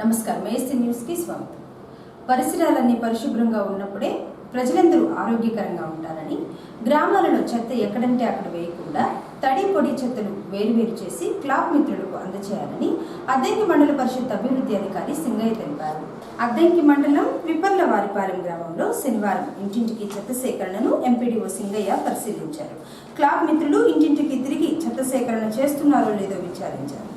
నమస్కారం. ASC news కి స్వాగతం. పరిసరాలన్నీ పరిశుభ్రంగా ఉన్నప్పుడే ప్రజలందరూ ఆరోగ్యకరంగా ఉంటారని, గ్రామాలలో చెత్త ఎక్కడంటే అక్కడ వేయకుండా తడి పొడి చెత్తలు వేరువేరు చేసి క్లాబ్ మిత్రులకు అందజేయాలని అద్దంకి మండల పరిషత్ అభివృద్ధి అధికారి సింగయ్య తెలిపారు. అద్దంకి మండలం విపర్లవారిపాలెం గ్రామంలో శనివారం ఇంటింటికి చెత్త సేకరణను ఎంపీడీఓ సింగయ్య పరిశీలించారు. క్లాబ్ మిత్రులు ఇంటింటికి తిరిగి చెత్త సేకరణ చేస్తున్నారో లేదో విచారించారు.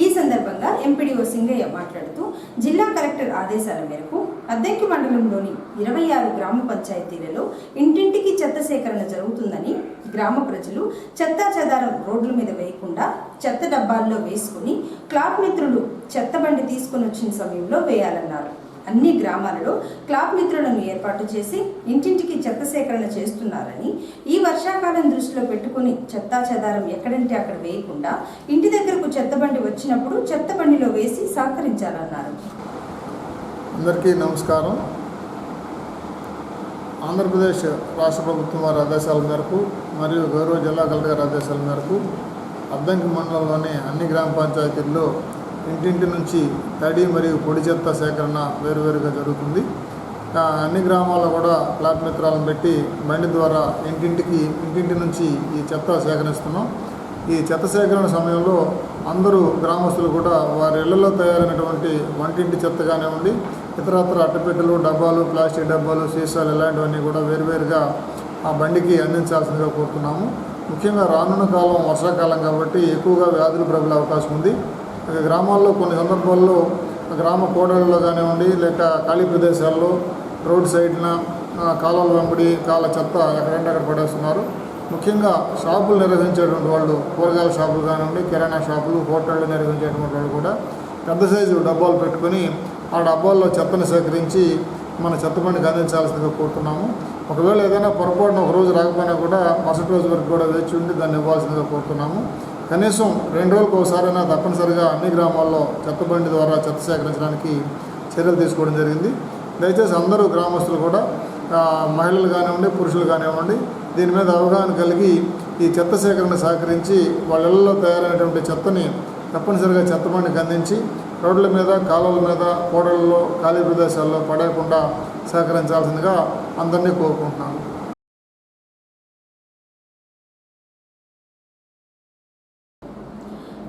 ఈ సందర్భంగా ఎంపీడీఓ సింగయ్య మాట్లాడుతూ, జిల్లా కలెక్టర్ ఆదేశాల మేరకు అద్దంకి మండలంలోని 26 గ్రామ పంచాయతీలలో ఇంటింటికి చెత్త సేకరణ జరుగుతుందని, గ్రామ ప్రజలు చెత్తా చెదారం రోడ్ల మీద వేయకుండా చెత్త డబ్బాల్లో వేసుకుని క్లాబ్ మిత్రులు చెత్త బండి తీసుకుని వచ్చిన సమయంలో వేయాలన్నారు. అన్ని గ్రామాలలో క్లాబ్ మిత్రులను ఏర్పాటు చేసి ఇంటింటికి చెత్త సేకరణ చేస్తున్నారని, ఈ వర్షాకాలం దృష్టిలో పెట్టుకుని చెత్తా చెదారం ఎక్కడంటే అక్కడ వేయకుండా ఇంటి దగ్గరకు చెత్త బండి వచ్చినప్పుడు చెత్త బండిలో వేసి సహకరించాలన్నారు. అందరికీ నమస్కారం. ఆంధ్రప్రదేశ్ రాష్ట్ర ప్రభుత్వం వారి ఆదేశాల మేరకు మరియు గౌరవ జిల్లా కలెక్టర్ గారి ఆదేశాల మేరకు అద్దంకి మండలంలోని అన్ని గ్రామ పంచాయతీల్లో ఇంటింటి నుంచి తడి మరియు పొడి చెత్త సేకరణ వేరువేరుగా జరుగుతుంది. అన్ని గ్రామాల్లో కూడా క్లాబ్ మిత్రాలను పెట్టి బండి ద్వారా ఇంటింటి నుంచి ఈ చెత్త సేకరిస్తున్నాం. ఈ చెత్త సేకరణ సమయంలో అందరూ గ్రామస్తులు కూడా వారి ఇళ్లలో తయారైనటువంటి వంటింటి చెత్త కానివ్వండి, ఇతరత్ర అట్టపెట్టెలు, డబ్బాలు, ప్లాస్టిక్ డబ్బాలు, సీసాలు ఇలాంటివన్నీ కూడా వేరువేరుగా ఆ బండికి అందించాల్సిందిగా కోరుతున్నాము. ముఖ్యంగా రానున్న కాలం వర్షాకాలం కాబట్టి ఎక్కువగా వ్యాధులు ప్రబలే అవకాశం ఉంది. గ్రామాల్లో కొన్ని సందర్భాల్లో గ్రామ కోడళ్ళలో కానివ్వండి, లేక ఖాళీ ప్రదేశాల్లో రోడ్ సైడ్న కాలువల వెంబడి చెత్త ఎక్కడంటే అక్కడ పడేస్తున్నారు. ముఖ్యంగా షాపులు నిర్వహించేటువంటి వాళ్ళు, కూరగాయల షాపులు కానివ్వండి, కిరాణా షాపులు, హోటళ్ళు నిర్వహించేటువంటి వాళ్ళు కూడా పెద్ద సైజు డబ్బాలు పెట్టుకొని ఆ డబ్బాల్లో చెత్తను సేకరించి మన చెత్త బండికి అందించాల్సిందిగా కోరుతున్నాము. ఒకవేళ ఏదైనా పొరపాటున ఒక రోజు రాకపోయినా కూడా మరుసటి రోజు వరకు కూడా వేచి ఉండి దాన్ని ఇవ్వాల్సిందిగా కోరుతున్నాము. కనీసం 2 రోజులకు ఒకసారైనా తప్పనిసరిగా అన్ని గ్రామాల్లో చెత్త బండి ద్వారా చెత్త సేకరించడానికి చర్యలు తీసుకోవడం జరిగింది. దయచేసి అందరూ గ్రామస్తులు కూడా, మహిళలు కానివ్వండి, పురుషులు కానివ్వండి, దీని మీద అవగాహన కలిగి ఈ చెత్త సేకరణ సహకరించి వాళ్ళ ఇళ్లలో తయారైనటువంటి చెత్తని తప్పనిసరిగా చెత్త బండికి అందించి రోడ్ల మీద, కాలువల మీద, కోడళ్ళలో, ఖాళీ ప్రదేశాల్లో పడేయకుండా సహకరించాల్సిందిగా అందరినీ కోరుకుంటున్నాను.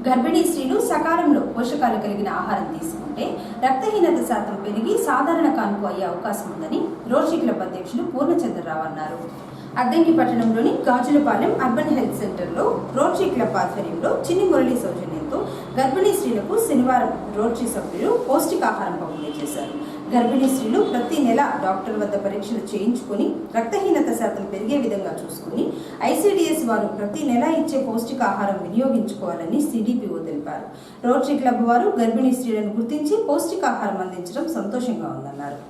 గర్భిణీ స్త్రీలు సకాలంలో పోషకాలు కలిగిన ఆహారం తీసుకుంటే రక్తహీనత శాతం పెరిగి సాధారణ కాన్పు అయ్యే అవకాశం ఉందని రోటరీ క్లబ్ అధ్యక్షులు పూర్ణచంద్రరావు అన్నారు. అద్దంకి పట్టణంలోని గాజులపాలెం అర్బన్ హెల్త్ సెంటర్లో రోటరీ క్లబ్ ఆధ్వర్యంలో చిన్ని మురళి సౌజన్యంతో గర్భిణీ స్త్రీలకు శనివారం రోటరీ సభ్యులు పౌష్టికాహారం పంపిణీ చేశారు. గర్భిణీ స్త్రీలు ప్రతి నెల డాక్టర్ వద్ద పరీక్షలు చేయించుకుని రక్తహీనత శాతం పెరిగే విధంగా చూసుకుని ఐసీడీఎస్ వారు ప్రతి నెల ఇచ్చే పౌష్టికాహారం వినియోగించుకోవాలని సిడిపిఓ తెలిపారు. రోటరీ క్లబ్ వారు గర్భిణీ స్త్రీలను గుర్తించి పౌష్టికాహారం అందించడం సంతోషంగా ఉందన్నారు.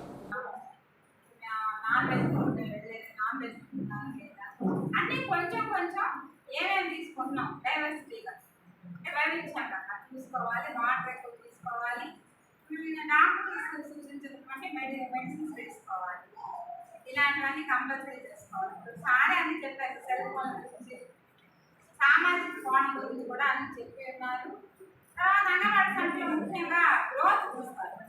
అన్ని కొంచెం ఏమేమి తీసుకుంటున్నాం డైవర్సిటీగా తీసుకోవాలి, వాటర్ ఎక్కువ తీసుకోవాలి, డాక్టర్ సూచించినటువంటి మెడిసిన్స్ వేసుకోవాలి, ఇలాంటివన్నీ కంపల్సరీ చేసుకోవాలి. సారే అన్ని చెప్పారు, సెల్ ఫోన్ గురించి, సామాజిక కోణం గురించి కూడా అన్ని చెప్పి ఉన్నారు. తర్వాత అంగన్వాడీ సెంటర్లో ముఖ్యంగా గ్రోత్ చూస్తారు,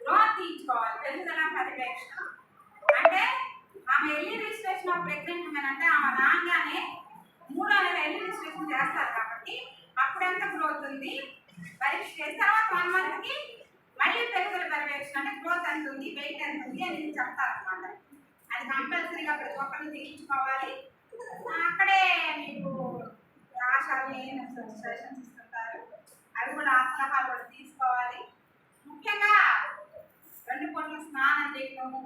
గ్రోత్ తీయించుకోవాలి, పెరుగుదల పర్యవేక్షణ. అంటే ఆమె ఎల్ఈ రిజిస్ట్రేషన్ ఆఫ్ ప్రెగ్నెంట్ ఉమెన్ అంటే ఆమె రాగానే 3వ నెల ఎల్ఈ రిజిస్ట్రేషన్ చేస్తారు కాబట్టి అప్పుడు ఎంత గ్రోత్ ఉంది పరీక్ష చేసి తర్వాత 1 మంత్కి మళ్ళీ పెరుగుదల పర్యవేక్షణ అంటే గ్రోత్ ఎంత ఉంది, వెయిట్ ఎంత ఉంది అనేది చెప్తారనమాట. అది కంపల్సరీగా ప్రతి ఒక్కరిని తీయించుకోవాలి. అక్కడే మీకు ఆశాలు ఏం సజెషన్స్ ఇస్తుంటారు, అవి కూడా ఆ సలహాలు కూడా తీసుకోవాలి. ముఖ్యంగా 2 పూటల స్నానం చేయడము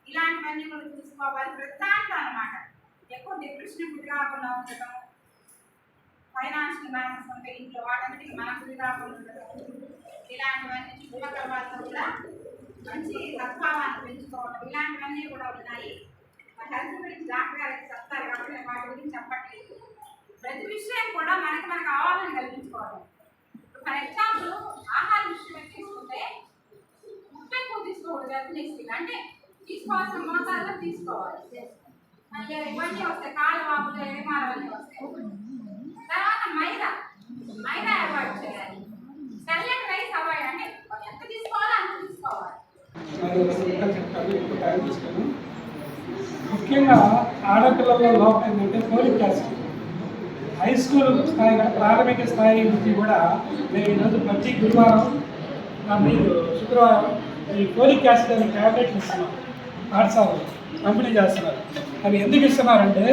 ఇలాంటివన్నీ కూడా చూసుకోవాలి. ప్రతి దాంట్లో అనమాట ఎక్కువ డిప్రెషన్ గురి కాకుండా ఉండటం, ఫైనాన్షియల్ బ్యాలెన్స్ ఉంటే ఇంట్లో వాటన్నిటికీ మనకు గురి కాకుండా ఉండటం, ఇలాంటివన్నీ చుట్టుపక్కల వాళ్ళతో కూడా మంచి సద్భావాన్ని పెంచుకోవడం, ఇలాంటివన్నీ కూడా ఉన్నాయి. హెల్త్ గురించి డాక్టర్ గారికి చెప్తారు కాబట్టి నేను వాటి గురించి చెప్పట్లేదు. ప్రతి విషయం కూడా మనకు ఆవాలని కల్పించుకోవడం. ఫర్ ఎగ్జాంపుల్ ఆహార విషయం తీసుకుంటే ఉప్పు ఎక్కువ తీసుకోకూడదు గర్భిణీ, అంటే తీసుకోవాల్సిన మోతాదులో తీసుకోవాలి. ఇవన్నీ వస్తాయి, కాలు వాపులు, ఎడమాలవన్నీ వస్తాయి. తర్వాత మైదా అవాయిడ్ చేయాలి, తెల్లటి రైస్ అవాయిడ్. ఇంకా చెప్తాను, ఎక్కువ టైం తీసుకోను. ముఖ్యంగా ఆడపిల్లల లోపం ఏంటంటే ఫోలిక్ యాసిడ్. హై స్కూల్ స్థాయి ప్రాథమిక స్థాయి నుంచి కూడా మేము ఈరోజు ప్రతి గురువారం మీరు శుక్రవారం ఈ ఫోలిక్ యాసిడ్ అనే ట్యాబ్లెట్లు ఇస్తున్నాం. పాఠశాలలో పంపిణీ చేస్తున్నారు. అవి ఎందుకు ఇస్తున్నారంటే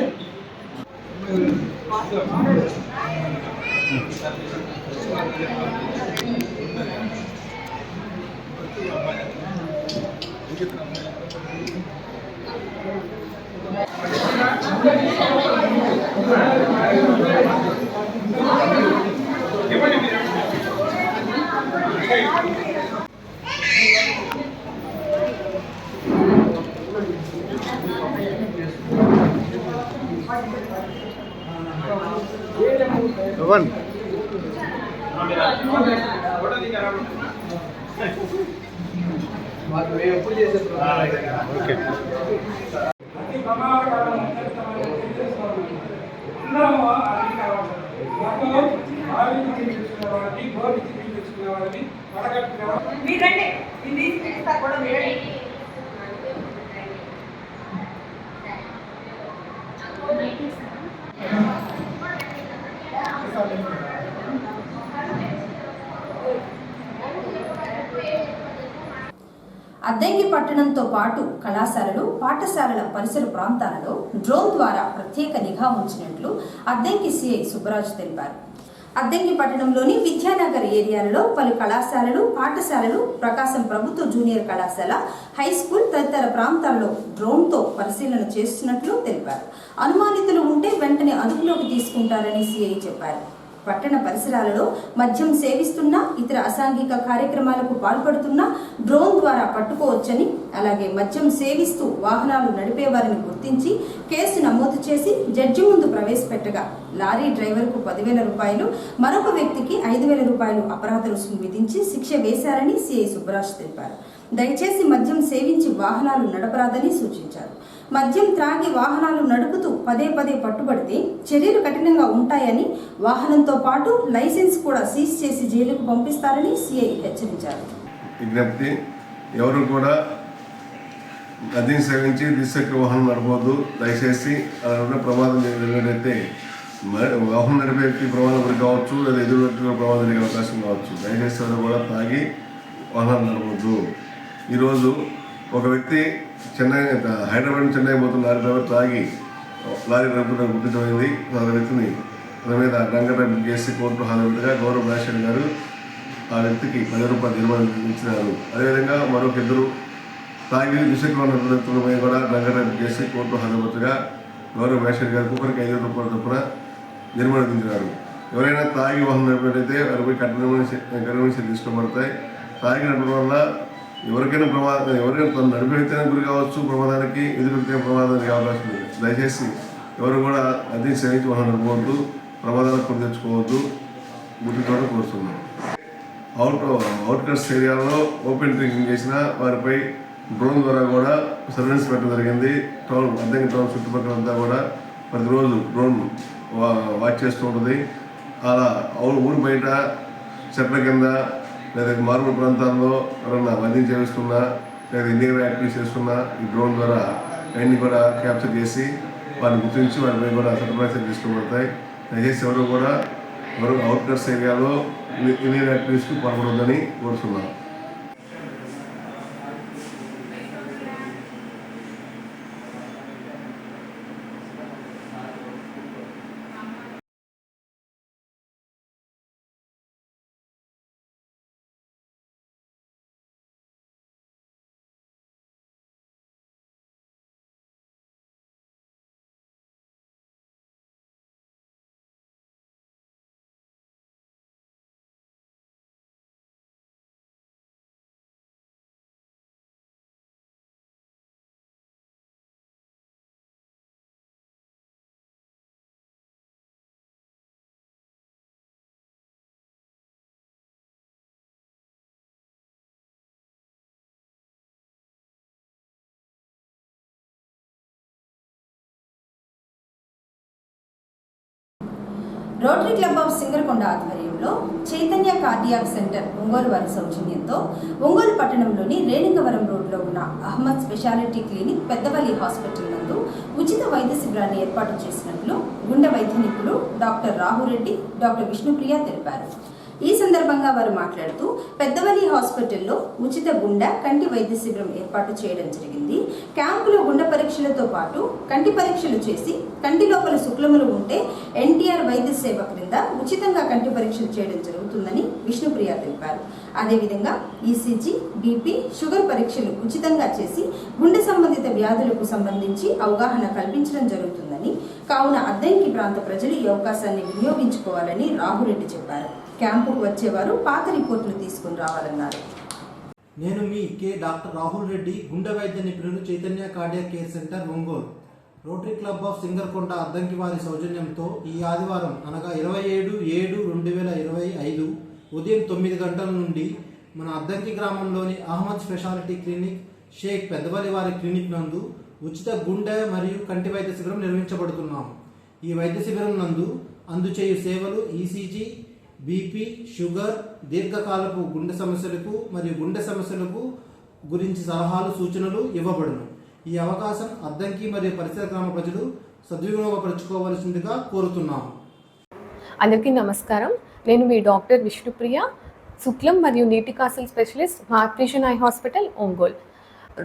అతి ప్రమాదకరమైన అందరము ఆరోగ్యం చూపించుకునే వాళ్ళని, గోరు చూపించుకునే వాళ్ళని వడగట్టుకునే మీరండి ఇది తీసుకుంటా కూడా మీరండి. అద్దెంకి పట్టణంతో పాటు కళాశాలలు, పాఠశాలల పరిసర ప్రాంతాలలో డ్రోన్ ద్వారా ప్రత్యేక నిఘా ఉంచినట్లు అద్దెంకి సిఐ సుబ్బరాజు తెలిపారు. అద్దెంకి పట్టణంలోని విద్యానగర్ ఏరియాలలో పలు కళాశాలలు, పాఠశాలలు, ప్రకాశం ప్రభుత్వ జూనియర్ కళాశాల, హై స్కూల్ తదితర ప్రాంతాల్లో డ్రోన్తో పరిశీలన చేస్తున్నట్లు తెలిపారు. అనుమానితులు ఉంటే వెంటనే అదుపులోకి తీసుకుంటారని సిఐ చెప్పారు. పట్టణ పరిసరాలలో మద్యం సేవిస్తున్నా, ఇతర అసాంఘిక కార్యక్రమాలకు పాల్పడుతున్నా డ్రోన్ ద్వారా పట్టుకోవచ్చని, అలాగే మద్యం సేవిస్తూ వాహనాలు నడిపేవారిని గుర్తించి కేసు నమోదు చేసి జడ్జి ముందు ప్రవేశపెట్టగా లారీ డ్రైవర్కు 10,000 రూపాయలు, మరొక వ్యక్తికి 5,000 రూపాయలు అపరాధ రుసుము విధించి శిక్ష వేశారని సిఐ సుబ్బరాజు తెలిపారు. దయచేసి మద్యం సేవించి వాహనాలు నడపరాదని సూచించారు. మద్యం త్రాగి వాహనాలు నడుపుతూ పదే పట్టుబడితే చర్యలు కఠినంగా ఉంటాయని, వాహనంతో పాటు లైసెన్స్ కూడా సీజ్ చేసి జైలుకు పంపిస్తారని సిఐ హెచ్చరించారు. విజ్ఞప్తి, ఎవరు కూడా మద్యం సేవించి ద్విచక్ర వాహనం నడపవద్దు. దయచేసి అలా ప్రమాదం జరిగినట్లయితే వాహనం నడిపే వ్యక్తి ప్రమాదం గురి కావచ్చు, లేదా ఎదురు వ్యక్తుల ప్రమాదం జరిగే అవకాశం కావచ్చు. దయచేసి ఎవరు కూడా తాగి వాహనాలు నడపవద్దు. ఈరోజు ఒక వ్యక్తి హైదరాబాద్ నుంచి చెన్నై పోతున్న లారీ డ్రైవర్ తాగి లారీ నడుపుతున్న గుర్తించబడింది. ఆ వ్యక్తిని తన మీద డంగర్ చేసి కోర్టు హాజరుగా గౌరవ రాజశేఖర్ గారు ఆ వ్యక్తికి 10,000 రూపాయలు జరిమానా విధించినారు. అదేవిధంగా మరొక ఇద్దరు తాగి ద్విచక్ర నడుపుతున్న కూడా డంగర్ చేసి కోర్టు హాజరుగా గౌరవ రాజశేఖర్ గారు ఒకరికి 5,000 రూపాయల చొప్పున జరిమానా విధించినారు. ఎవరైనా తాగి వాహనం నడిపినట్లయితే వారిపై కఠినమైన తీసుకోబడతాయి. తాగి నడపడం వల్ల ఎవరికైనా తను నడిపితేనే గురి కావచ్చు, ప్రమాదానికి ఎదురుతే ప్రమాదానికి అవకాశం ఉంది. దయచేసి ఎవరు కూడా మద్యం సేవించి వాహనం నడపవద్దు, ప్రమాదాలకు కొని తెచ్చుకోవద్దు, గుర్తించడం కోరుతున్నాం. అవుట్కట్స్ ఏరియాలో ఓపెన్ డ్రింకింగ్ చేసిన వారిపై డ్రోన్ ద్వారా కూడా సర్వేలెన్స్ పెట్టడం జరిగింది. అద్దెంకి టౌన్ చుట్టుపక్కల అంతా కూడా ప్రతిరోజు డ్రోన్ వాచ్ చేస్తూ ఉంటుంది. అలా ఊరు బయట చెట్ల కింద లేదా మారుమూల ప్రాంతాల్లో ఎవరన్నా మద్యం చేస్తున్నా లేదా ఇల్లీగల్ యాక్టివిటీస్ చేస్తున్నా ఈ డ్రోన్ ద్వారా అవన్నీ కూడా క్యాప్చర్ చేసి వారిని గుర్తించి వారిపై కూడా సర్ప్రైజర్ తీసుకోబడతాయి. దయచేసి ఎవరు కూడా అవుట్కట్స్ ఏరియాలో ఇల్లీగల్ యాక్టివిటీస్కి పాల్పడొద్దని కోరుతున్నాం. రోటరీ క్లబ్ ఆఫ్ సింగరకొండ ఆధ్వర్యంలో కార్యక్రమంలో చైతన్య కార్డియాక్ సెంటర్ ఒంగోలు వారి సౌజన్యంతో ఒంగోలు పట్టణంలోని రేణికవరం రోడ్లో ఉన్న అహ్మద్ స్పెషాలిటీ క్లినిక్ పెద్దవల్లి హాస్పిటల్ నందు ఉచిత వైద్య శిబిరాన్ని ఏర్పాటు చేసినట్లు గుండె వైద్య నిపుణులు డాక్టర్ రాహురెడ్డి, డాక్టర్ విష్ణుప్రియ తెలిపారు. ఈ సందర్భంగా వారు మాట్లాడుతూ పెద్దవల్లి హాస్పిటల్లో ఉచిత గుండె కంటి వైద్య శిబిరం ఏర్పాటు చేయడం జరిగింది. క్యాంపులో గుండె పరీక్షలతో పాటు కంటి పరీక్షలు చేసి కంటి లోపల శుక్లములు ఉంటే ఎన్టీఆర్ వైద్య సేవ క్రింద ఉచితంగా కంటి పరీక్షలు చేయడం జరుగుతుందని విష్ణుప్రియ తెలిపారు. అదేవిధంగా ఈసీజీ, బీపీ, షుగర్ పరీక్షలు ఉచితంగా చేసి గుండె సంబంధిత వ్యాధులకు సంబంధించి అవగాహన కల్పించడం జరుగుతుందని, కావున అద్దంకి ప్రాంత ప్రజలు ఈ అవకాశాన్ని వినియోగించుకోవాలని రాహురెడ్డి చెప్పారు. క్యాంపుకు వచ్చేవారు పాత రిపోర్టులు తీసుకుని రావాలన్నారు. నేను మీ డాక్టర్ రాహుల్ రెడ్డి, గుండె వైద్య నిపుణులు, Chaitanya cardiac care centre Ongole. Rotary club of Singarakonda Addanki వారి సౌజన్యంతో ఈ ఆదివారం అనగా 27/7/2025 ఉదయం 9 గంటల నుండి మన అద్దంకి గ్రామంలోని అహ్మద్ స్పెషాలిటీ క్లినిక్, షేక్ పెద్దవల్లి వారి క్లినిక్ నందు ఉచిత గుండె మరియు కంటి వైద్య శిబిరం నిర్వహించబడుతున్నాము. ఈ వైద్య శిబిరం నందు అందుచేయు సేవలు ఈసీజీ, బీపీ, షుగర్, దీర్ఘకాలపు గుండె సమస్యలకు మరియు గుండె సమస్యలకు గురించి సలహాలు, సూచనలు ఇవ్వబడును. ఈ అవకాశం అద్దంకి మరియు పరిసర గ్రామ ప్రజలు సద్వినియోగపరచుకోవలసిందిగా కోరుతున్నాము. అందరికీ నమస్కారం. నేను మీ డాక్టర్ విష్ణుప్రియ, శుక్లం మరియు నీటి కాసుల specialist, heart eye hospital Ongole.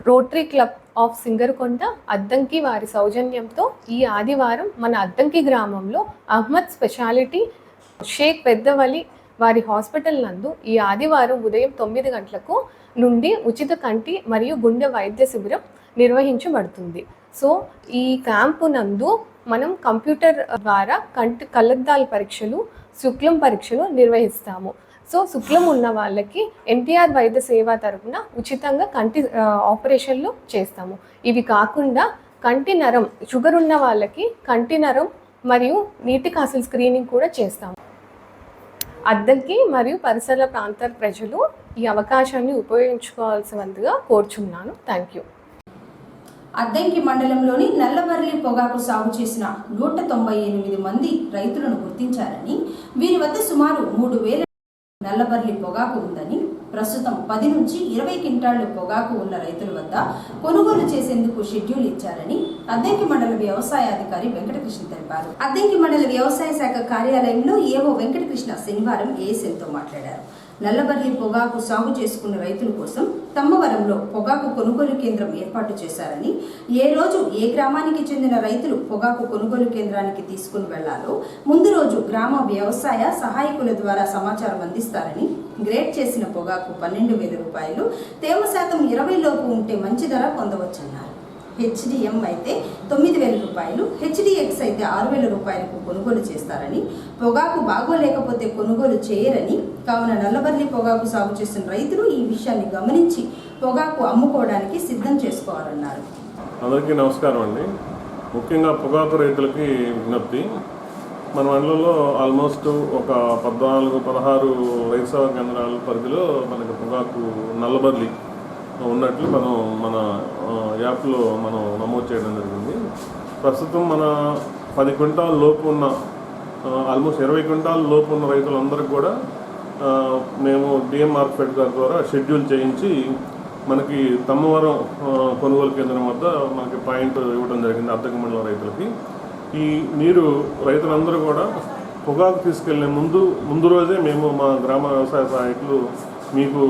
Rotary club of Singarakonda Addanki వారి సౌజన్యంతో ఈ ఆదివారం మన అద్దంకి గ్రామంలో అహ్మద్ స్పెషాలిటీ షేక్ పెద్దవల్లి వారి హాస్పిటల్ నందు ఈ ఆదివారం ఉదయం 9 గంటలకు నుండి ఉచిత కంటి మరియు గుండె వైద్య శిబిరం నిర్వహించబడుతుంది. సో ఈ క్యాంపు నందు మనం కంప్యూటర్ ద్వారా కళ్ళద్దాల పరీక్షలు, శుక్లం పరీక్షలు నిర్వహిస్తాము. సో శుక్లం ఉన్న వాళ్ళకి ఎన్టీఆర్ వైద్య సేవ తరపున ఉచితంగా కంటి ఆపరేషన్లు చేస్తాము. ఇవి కాకుండా కంటి నరం, షుగర్ ఉన్న వాళ్ళకి కంటి నరం మరియు నీటి కాసుల స్క్రీనింగ్ కూడా చేస్తాము. అద్దంకి మరియు పరిసర ప్రాంతాల ప్రజలు ఈ అవకాశాన్ని ఉపయోగించుకోవాల్సిందిగా కోరుచున్నాను. Thank you. అద్దంకి మండలంలోని నల్లబర్లి పొగాకు సాగు చేసిన 198 మంది రైతులను గుర్తించారని, వీరి వద్ద సుమారు 3000 నల్లబర్లి పొగాకు ఉందని, ప్రస్తుతం 10 నుంచి 20 క్వింటాళ్లు పొగాకు ఉన్న రైతుల వద్ద కొనుగోలు చేసేందుకు షెడ్యూల్ ఇచ్చారని అద్దంకి మండల వ్యవసాయాధికారి వెంకటకృష్ణ తెలిపారు. అద్దంకి మండల వ్యవసాయ శాఖ కార్యాలయంలో ఏవో వెంకటకృష్ణ శనివారం ఏఎస్ఎన్తో మాట్లాడారు. నల్లబర్లి పొగాకు సాగు చేసుకున్న రైతుల కోసం తమ్మవరంలో పొగాకు కొనుగోలు కేంద్రం ఏర్పాటు చేశారని, ఏ రోజు ఏ గ్రామానికి చెందిన రైతులు పొగాకు కొనుగోలు కేంద్రానికి తీసుకుని వెళ్లాలో ముందు రోజు గ్రామ వ్యవసాయ సహాయకుల ద్వారా సమాచారం అందిస్తారని, గ్రేడ్ చేసిన పొగాకు 12,000 రూపాయలు, తేమ శాతం 20 లోపు ఉంటే మంచి ధర పొందవచ్చన్నారు. హెచ్డిఎం అయితే 9,000 రూపాయలు, హెచ్డిఎక్స్ అయితే 6,000 రూపాయలకు కొనుగోలు చేస్తారని, పొగాకు బాగోలేకపోతే కొనుగోలు చేయరని, కావున నల్లబర్లి పొగాకు సాగు చేసిన రైతులు ఈ విషయాన్ని గమనించి పొగాకు అమ్ముకోవడానికి సిద్ధం చేసుకోవాలన్నారు. అందరికీ నమస్కారం అండి. ముఖ్యంగా పొగాకు రైతులకి విజ్ఞప్తి. మన మండలంలో ఆల్మోస్ట్ ఒక 14-16 రైతు సేవా కేంద్రాల పరిధిలో మనకి పొగాకు నల్లబర్లి ఉన్నట్లు మన యాప్లో మనం నమోదు చేయడం జరిగింది. ప్రస్తుతం మన 10 క్వింటాల లోపు ఉన్న ఆల్మోస్ట్ 20 క్వింటాల లోపు ఉన్న రైతులందరికీ కూడా మేము డిఎం మార్కెట్ గారి ద్వారా షెడ్యూల్ చేయించి మనకి తమ్మవరం కొనుగోలు కేంద్రం వద్ద మనకి పాయింట్ ఇవ్వడం జరిగింది అద్దంకి మండలం రైతులకి. మీరు రైతులందరూ కూడా పొగాకు తీసుకెళ్లే ముందు రోజే మేము మా గ్రామ వ్యవసాయ సహాయకులు మీకు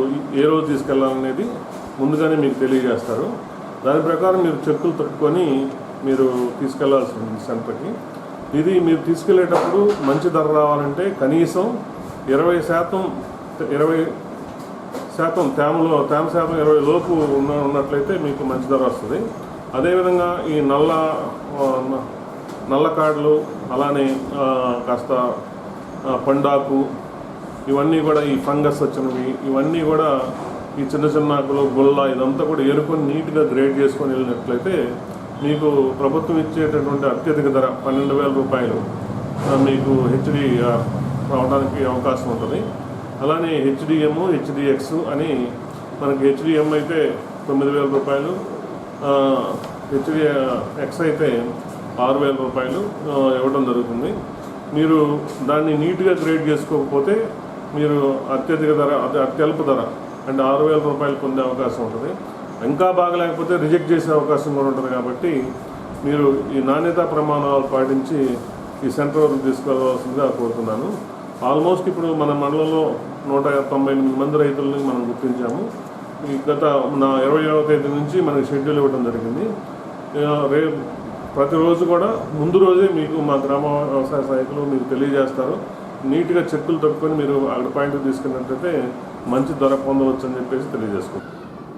ఏ రోజు తీసుకెళ్లాలనేది ముందుగానే మీకు తెలియజేస్తారు. దాని ప్రకారం మీరు చెక్కులు తట్టుకొని మీరు తీసుకెళ్లాల్సి ఉంది సెంటర్కి. ఇది మీరు తీసుకెళ్లేటప్పుడు మంచి ధర రావాలంటే కనీసం 20% తేమ శాతం 20 లోపు ఉన్నట్లయితే మీకు మంచి ధర వస్తుంది. అదేవిధంగా ఈ నల్ల కాడలు, అలానే కాస్త పండాకు, ఇవన్నీ కూడా ఈ ఫంగస్ వచ్చినవి, ఇవన్నీ కూడా ఈ చిన్న ఆకులు, గుల్ల, ఇదంతా కూడా ఏరుకొని నీట్గా గ్రేడ్ చేసుకొని వెళ్ళినట్లయితే మీకు ప్రభుత్వం ఇచ్చేటటువంటి అత్యధిక ధర 12,000 రూపాయలు మీకు హెచ్డి రావడానికి అవకాశం ఉంటుంది. అలానే హెచ్డిఎం, హెచ్డిఎక్స్ అని మనకి హెచ్డిఎం అయితే 9,000 రూపాయలు, హెచ్డిఎక్స్ అయితే 6,000 రూపాయలు ఇవ్వడం జరుగుతుంది. మీరు దాన్ని నీట్గా క్రియేట్ చేసుకోకపోతే మీరు అత్యధిక ధర అత్యల్ప ధర అంటే 6,000 రూపాయలు పొందే అవకాశం ఉంటుంది. ఇంకా బాగలేకపోతే రిజెక్ట్ చేసే అవకాశం కూడా ఉంటుంది. కాబట్టి మీరు ఈ నాణ్యతా ప్రమాణాలు పాటించి ఈ సెంటర్ వరకు తీసుకెళ్ళవలసిందిగా కోరుతున్నాను. ఆల్మోస్ట్ ఇప్పుడు మన మండలంలో 198 మంది రైతులని మనం గుర్తించాము. ఈ గత 20వ తేదీ నుంచి మనకి షెడ్యూల్ ఇవ్వడం జరిగింది. ప్రతిరోజు కూడా ముందు రోజే మీకు మా గ్రామ వ్యవసాయ సహాయకులు మీకు తెలియజేస్తారు. నీట్గా చెక్కులు తప్పుకొని మీరు అక్కడ పాయింట్కి తీసుకున్నట్లయితే మంచి ధర పొందవచ్చు అని చెప్పేసి తెలియజేసుకుంటాం.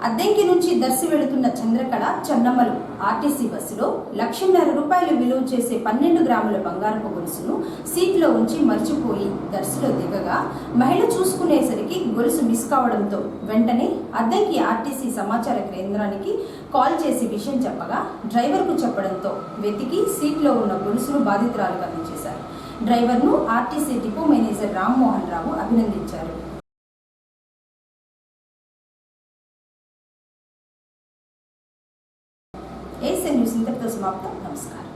అద్దెంకి నుంచి దర్శి వెళుతున్న చంద్రకళ చెన్నమ్మలు ఆర్టీసీ బస్సులో ₹1,50,000 విలువ చేసే 12 గ్రాముల బంగారపు గొలుసును సీట్లో ఉంచి మర్చిపోయి దర్శిలో దిగగా మహిళ చూసుకునేసరికి గొలుసు మిస్ కావడంతో వెంటనే అద్దెంకి ఆర్టీసీ సమాచార కేంద్రానికి కాల్ చేసి విషయం చెప్పగా డ్రైవర్కు చెప్పడంతో వెతికి సీట్లో ఉన్న గొలుసును బాధితురాలకు అందజేశారు. డ్రైవర్ను RTC depot manager Rammohan Rao అభినందించారు. ఏఎస్ఎన్ న్యూస్ ఇంతటితో సమాప్తం. నమస్కారం.